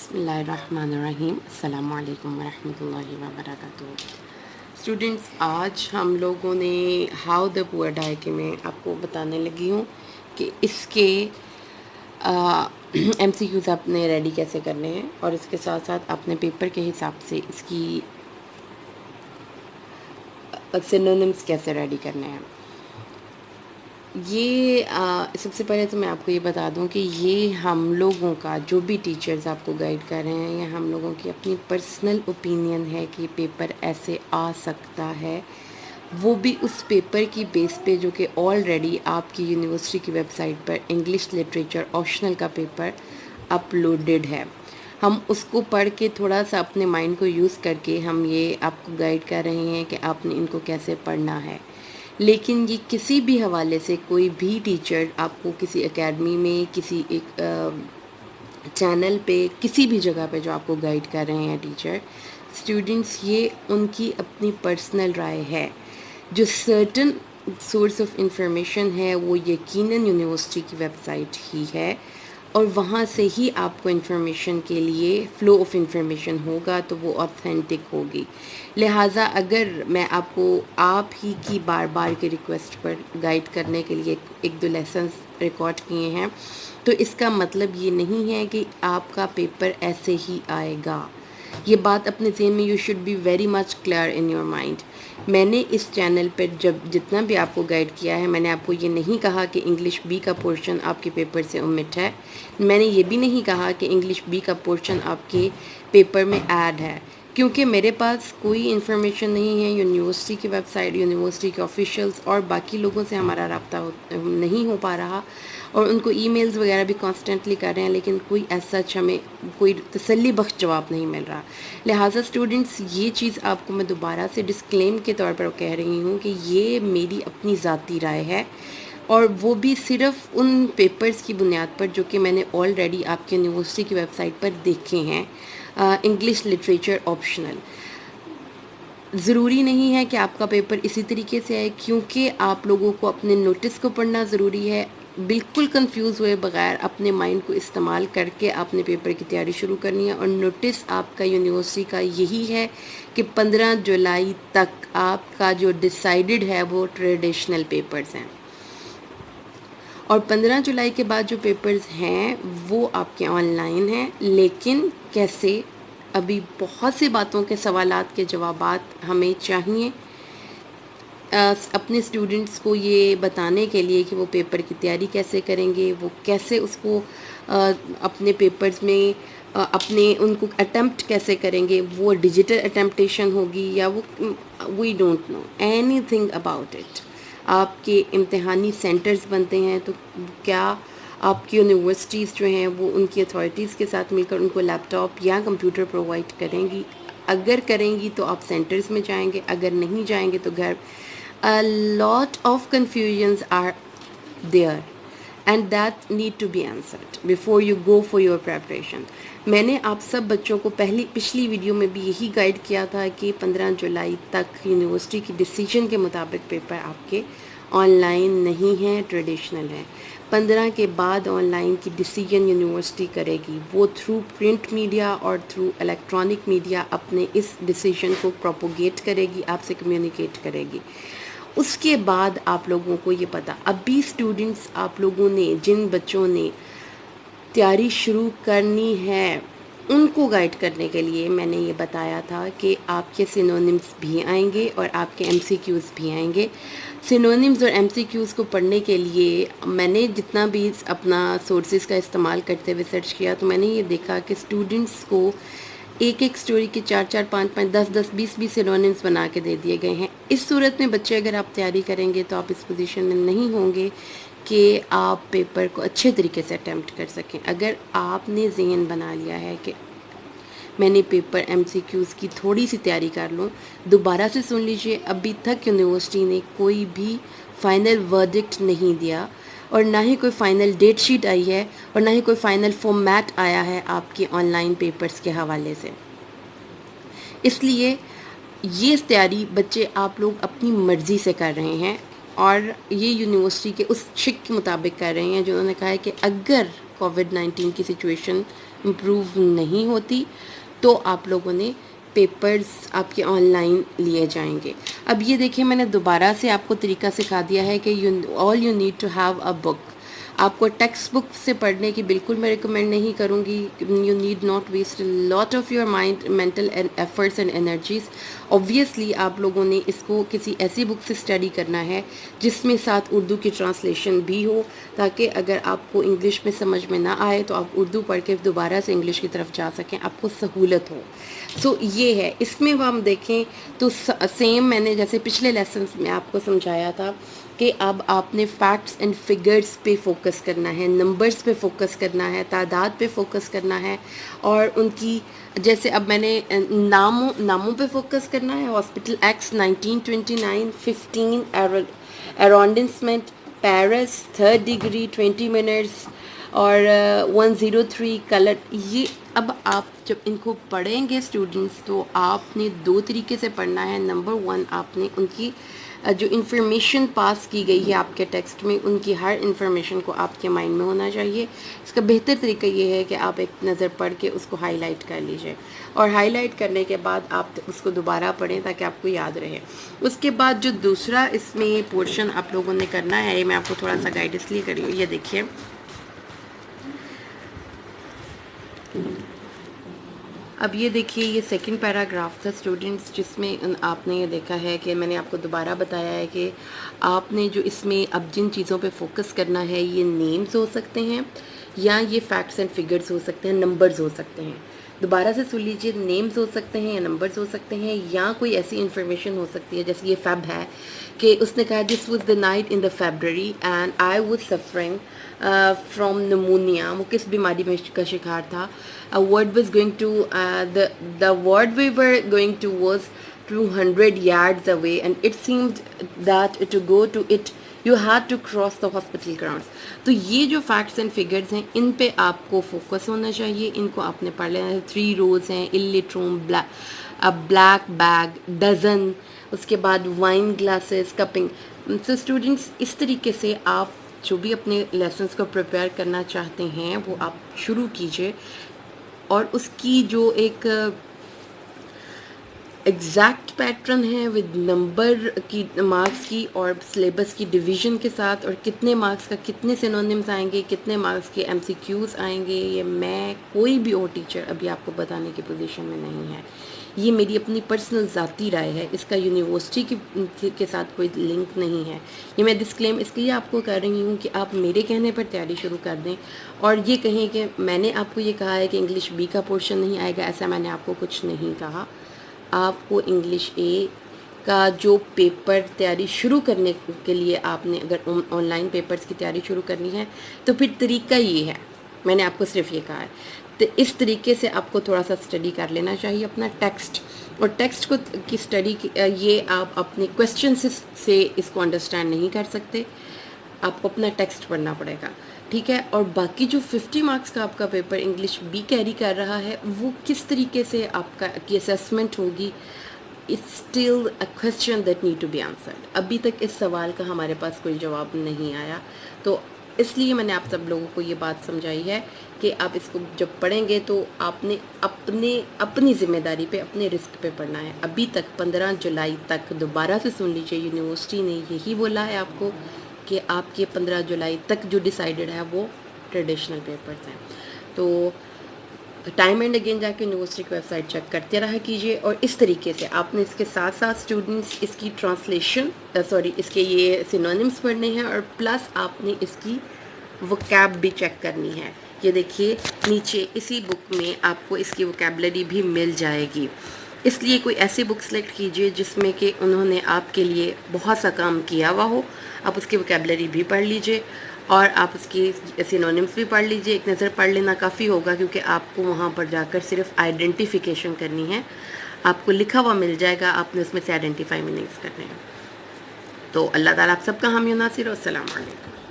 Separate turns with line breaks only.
بسم اللہ الرحمن الرحیم. السلام علیکم ورحمۃ اللہ وبرکاتہ. اسٹوڈنٹس، آج ہم لوگوں نے ہاؤ دا پور ڈائی کے میں آپ کو بتانے لگی ہوں کہ اس کے ایم سی کیوز آپ نے ریڈی کیسے کرنے ہیں، اور اس کے ساتھ ساتھ اپنے پیپر کے حساب سے اس کی سینونیمز کیسے ریڈی کرنے ہیں. یہ سب سے پہلے تو میں آپ کو یہ بتا دوں کہ یہ ہم لوگوں کا جو بھی ٹیچرز آپ کو گائیڈ کر رہے ہیں، یہ ہم لوگوں کی اپنی پرسنل اوپینین ہے کہ پیپر ایسے آ سکتا ہے، وہ بھی اس پیپر کی بیس پہ جو کہ آلریڈی آپ کی یونیورسٹی کی ویب سائٹ پر انگلش لٹریچر آپشنل کا پیپر اپلوڈڈ ہے. ہم اس کو پڑھ کے تھوڑا سا اپنے مائنڈ کو یوز کر کے ہم یہ آپ کو گائیڈ کر رہے ہیں کہ آپ نے ان کو کیسے پڑھنا ہے. لیکن یہ کسی بھی حوالے سے کوئی بھی ٹیچر آپ کو کسی اکیڈمی میں، کسی ایک چینل پہ، کسی بھی جگہ پہ جو آپ کو گائیڈ کر رہے ہیں ٹیچر، اسٹوڈنٹس، یہ ان کی اپنی پرسنل رائے ہے. جو سرٹن سورس آف انفارمیشن ہے وہ یقیناً یونیورسٹی کی ویب سائٹ ہی ہے، اور وہاں سے ہی آپ کو انفارمیشن کے لیے فلو آف انفارمیشن ہوگا تو وہ آتھینٹک ہوگی. لہٰذا اگر میں آپ کو آپ ہی کی بار بار کے ریکویسٹ پر گائیڈ کرنے کے لیے ایک دو لیسنس ریکارڈ کیے ہیں، تو اس کا مطلب یہ نہیں ہے کہ آپ کا پیپر ایسے ہی آئے گا. یہ بات اپنے ذہن میں you should be very much clear in your mind. میں نے اس چینل پر جتنا بھی آپ کو گائیڈ کیا ہے، میں نے آپ کو یہ نہیں کہا کہ انگلش بی کا پورشن آپ کے پیپر سے omit ہے. میں نے یہ بھی نہیں کہا کہ انگلش بی کا پورشن آپ کے پیپر میں ایڈ ہے، کیونکہ میرے پاس کوئی انفارمیشن نہیں ہے. یونیورسٹی کی ویب سائٹ، یونیورسٹی کے آفیشیلز اور باقی لوگوں سے ہمارا رابطہ نہیں ہو پا رہا، اور ان کو ای میلز وغیرہ بھی کانسٹنٹلی کر رہے ہیں، لیکن کوئی ایسا ہمیں کوئی تسلی بخش جواب نہیں مل رہا. لہٰذا اسٹوڈنٹس، یہ چیز آپ کو میں دوبارہ سے ڈسکلیم کے طور پر کہہ رہی ہوں کہ یہ میری اپنی ذاتی رائے ہے، اور وہ بھی صرف ان پیپرز کی بنیاد پر جو کہ میں نے آلریڈی آپ کی یونیورسٹی کی ویب سائٹ پر دیکھے ہیں. انگلش لٹریچر آپشنل ضروری نہیں ہے کہ آپ کا پیپر اسی طریقے سے آئے، کیونکہ آپ لوگوں کو اپنے نوٹس کو پڑھنا ضروری ہے. بالکل کنفیوز ہوئے بغیر اپنے مائنڈ کو استعمال کر کے آپ نے پیپر کی تیاری شروع کرنی ہے. اور نوٹس آپ کا یونیورسٹی کا یہی ہے کہ 15 جولائی تک آپ کا جو ڈیسائیڈڈ ہے وہ ٹریڈیشنل پیپرز ہیں، اور 15 جولائی کے بعد جو پیپرز ہیں وہ آپ کے آن لائن ہیں. لیکن کیسے؟ ابھی بہت سی باتوں کے سوالات کے جوابات ہمیں چاہیے اپنے اسٹوڈنٹس کو یہ بتانے کے لیے کہ وہ پیپر کی تیاری کیسے کریں گے، وہ کیسے اس کو اپنے پیپرز میں اپنے ان کو اٹیمپٹ کیسے کریں گے. وہ ڈیجیٹل اٹیمپٹیشن ہوگی یا وہ we don't know anything about it. آپ کے امتحانی سینٹرز بنتے ہیں تو کیا آپ کی یونیورسٹیز جو ہیں وہ ان کی اتھارٹیز کے ساتھ مل کر ان کو لیپ ٹاپ یا کمپیوٹر پرووائڈ کریں گی؟ اگر کریں گی تو آپ سینٹرز میں جائیں گے، اگر نہیں جائیں گے تو گھر. A lot of confusions are there and that need to be answered before you go for your preparation. میں نے آپ سب بچوں کو پچھلی ویڈیو میں بھی یہی گائیڈ کیا تھا کہ 15 جولائی تک یونیورسٹی کی ڈیسیجن کے مطابق پیپر آپ کے آن لائن نہیں ہیں، ٹریڈیشنل ہیں. 15 کے بعد آن لائن کی ڈیسیجن یونیورسٹی کرے گی، وہ تھرو پرنٹ میڈیا اور تھرو الیکٹرانک میڈیا اپنے اس ڈیسیجن کو پروپوگیٹ کرے گی، آپ سے کمیونیکیٹ کرے گی. اس کے بعد آپ لوگوں کو یہ پتہ، ابھی اسٹوڈنٹس آپ لوگوں نے جن بچوں نے تیاری شروع کرنی ہے ان کو گائیڈ کرنے کے لیے میں نے یہ بتایا تھا کہ آپ کے سینونیمز بھی آئیں گے اور آپ کے ایم سی کیوز بھی آئیں گے. سینونیمز اور ایم سی کیوز کو پڑھنے کے لیے میں نے جتنا بھی اپنا سورسز کا استعمال کرتے ہوئے سرچ کیا تو میں نے یہ دیکھا کہ اسٹوڈنٹس کو ایک اسٹوری کے 4 5 5 10 20 سینونیمز بنا کے دے دیے گئے ہیں. اس صورت میں بچے اگر آپ تیاری کریں گے تو آپ اس پوزیشن میں نہیں ہوں گے کہ آپ پیپر کو اچھے طریقے سے اٹیمپٹ کر سکیں. اگر آپ نے ذہن بنا لیا ہے کہ میں نے پیپر ایم سی کیوز کی تھوڑی سی تیاری کر لوں، دوبارہ سے سن لیجئے، ابھی تک یونیورسٹی نے کوئی بھی فائنل ورڈکٹ نہیں دیا، اور نہ ہی کوئی فائنل ڈیٹ شیٹ آئی ہے، اور نہ ہی کوئی فائنل فارمیٹ آیا ہے آپ کے آن لائن پیپرز کے حوالے سے. اس لیے یہ تیاری بچے آپ لوگ اپنی مرضی سے کر رہے ہیں، اور یہ یونیورسٹی کے اس شک کے مطابق کر رہے ہیں جنہوں نے کہا ہے کہ اگر کووڈ 19 کی سچویشن امپروو نہیں ہوتی تو آپ لوگوں نے پیپرز آپ کے آن لائن لیے جائیں گے. اب یہ دیکھیں میں نے دوبارہ سے آپ کو طریقہ سکھا دیا ہے کہ all you need to have a book. آپ کو ٹیکسٹ بک سے پڑھنے کی بالکل میں ریکمینڈ نہیں کروں گی. You need not waste lot of your mind mental efforts and energies. Obviously آپ لوگوں نے اس کو کسی ایسی بک سے اسٹڈی کرنا ہے جس میں ساتھ اردو کی ٹرانسلیشن بھی ہو, تاکہ اگر آپ کو انگلش میں سمجھ میں نہ آئے تو آپ اردو پڑھ کے دوبارہ سے انگلش کی طرف جا سکیں, آپ کو سہولت ہو. سو یہ ہے. اس میں ہم دیکھیں تو سیم میں نے جیسے پچھلے لیسنس میں آپ کو سمجھایا تھا کہ اب آپ نے فیکٹس اینڈ فگرز پہ فوکس کرنا ہے, نمبرز پہ فوکس کرنا ہے, تعداد پہ فوکس کرنا ہے, اور ان کی جیسے اب میں نے ناموں پہ فوکس کرنا ہے. Hospital X 1929 15 arrondissement Paris 3rd degree 20 minutes اور 103 کلر. یہ اب آپ جب ان کو پڑھیں گے اسٹوڈنٹس تو آپ نے 2 طریقے سے پڑھنا ہے. نمبر 1 آپ نے ان کی جو انفارمیشن پاس کی گئی ہے آپ کے ٹیکسٹ میں, ان کی ہر انفارمیشن کو آپ کے مائنڈ میں ہونا چاہیے. اس کا بہتر طریقہ یہ ہے کہ آپ ایک نظر پڑھ کے اس کو ہائی لائٹ کر لیجئے, اور ہائی لائٹ کرنے کے بعد آپ اس کو دوبارہ پڑھیں تاکہ آپ کو یاد رہے. اس کے بعد جو دوسرا اس میں پورشن آپ لوگوں نے کرنا ہے, میں آپ کو تھوڑا سا گائیڈ اس لیے کر رہی ہوں. یہ دیکھیے اب یہ دیکھیے یہ سیکنڈ پیراگراف تھا اسٹوڈنٹس, جس میں آپ نے یہ دیکھا ہے کہ میں نے آپ کو دوبارہ بتایا ہے کہ آپ نے جو اس میں اب جن چیزوں پہ فوکس کرنا ہے یہ نیمز ہو سکتے ہیں یا یہ فیکٹس اینڈ فگرز ہو سکتے ہیں, نمبرز ہو سکتے ہیں. دوبارہ سے سن لیجیے, نیمز ہو سکتے ہیں یا نمبرز ہو سکتے ہیں, یا کوئی ایسی انفارمیشن ہو سکتی ہے جیسے یہ فیب ہے کہ اس نے کہا this was the night in the February and I was suffering from pneumonia. وہ کس بیماری میں کا شکار تھا. word was going to the word we were going to was 200 yards away and it seemed that to go to it you had to cross the hospital grounds. تو یہ جو فیکٹس اینڈ فگرز ہیں ان پہ آپ کو focus ہونا چاہیے. ان کو آپ نے پڑھ لینا ہے. 3 روز ہیں, اللیٹروم, بلیک بیگ, ڈزن, اس کے بعد وائن گلاسز, کپنگ. تو اسٹوڈنٹس اس طریقے سے آپ جو بھی اپنے لیسنس کو پریپیئر کرنا چاہتے ہیں وہ آپ شروع کیجئے, اور اس کی جو ایک ایگزیکٹ پیٹرن ہے ود نمبر کی مارکس کی اور سلیبس کی ڈویژن کے ساتھ, اور کتنے مارکس کا کتنے سینونیمز آئیں گے, کتنے مارکس کے ایم سی کیوز آئیں گے, یہ میں کوئی بھی اور ٹیچر ابھی آپ کو بتانے کی پوزیشن میں نہیں ہے. یہ میری اپنی پرسنل ذاتی رائے ہے, اس کا یونیورسٹی کے ساتھ کوئی لنک نہیں ہے. یہ میں ڈسکلیم اس لیے آپ کو کر رہی ہوں کہ آپ میرے کہنے پر تیاری شروع کر دیں, اور یہ کہیں کہ میں نے آپ کو یہ کہا ہے کہ انگلش بی کا پورشن نہیں آئے گا, ایسا میں نے آپ کو کچھ نہیں کہا. آپ کو انگلش اے کا جو پیپر تیاری شروع کرنے کے لیے آپ نے اگر آن لائن پیپرز کی تیاری شروع کرنی ہے تو پھر طریقہ یہ ہے, میں نے آپ کو صرف یہ کہا ہے. تو اس طریقے سے آپ کو تھوڑا سا اسٹڈی کر لینا چاہیے اپنا ٹیکسٹ, اور ٹیکسٹ کو کی اسٹڈی یہ آپ اپنے کویسچن سے اس کو انڈرسٹینڈ نہیں کر سکتے, آپ کو اپنا ٹیکسٹ پڑھنا پڑے گا, ٹھیک ہے. اور باقی جو 50 مارکس کا آپ کا پیپر انگلش بی کیری کر رہا ہے وہ کس طریقے سے آپ کا کی اسیسمنٹ ہوگی, it's still a question that need to be answered. ابھی تک اس سوال کا ہمارے پاس کوئی جواب نہیں آیا, تو اس لیے میں نے آپ سب لوگوں کو یہ بات سمجھائی ہے کہ آپ اس کو جب پڑھیں گے تو آپ نے اپنی ذمہ داری پہ اپنے رسک پہ پڑھنا ہے. ابھی تک 15 جولائی تک دوبارہ سے سن لیجیے, یونیورسٹی نے یہی بولا ہے آپ کو کہ آپ کے 15 جولائی تک جو ڈیسائیڈڈ ہے وہ ٹریڈیشنل پیپرز ہیں. تو ٹائم اینڈ اگین جا کے یونیورسٹی کی ویب سائٹ چیک کرتے رہا کیجیے, اور اس طریقے سے آپ نے اس کے ساتھ ساتھ اسٹوڈنٹس اس کی ٹرانسلیشن اس کے یہ سینونیمز پڑھنے ہیں, اور پلس آپ نے اس کی وکیب بھی چیک کرنی ہے. یہ دیکھیے نیچے اسی بک میں آپ کو اس کی وکیبلری بھی مل جائے گی. اس لیے کوئی ایسی بک سلیکٹ کیجیے جس میں کہ انہوں نے آپ کے لیے بہت سا کام کیا ہوا ہو. آپ اس کی وکیبلری بھی پڑھ لیجئے, اور آپ اس کی سینونیمز بھی پڑھ لیجئے. ایک نظر پڑھ لینا کافی ہوگا, کیونکہ آپ کو وہاں پر جا کر صرف آئیڈینٹیفیکیشن کرنی ہے. آپ کو لکھا ہوا مل جائے گا, آپ نے اس میں سے آئیڈینٹیفائی میننگز کرنے ہیں. تو اللہ تعالیٰ آپ سب کا حامی و ناصر. السلام علیکم.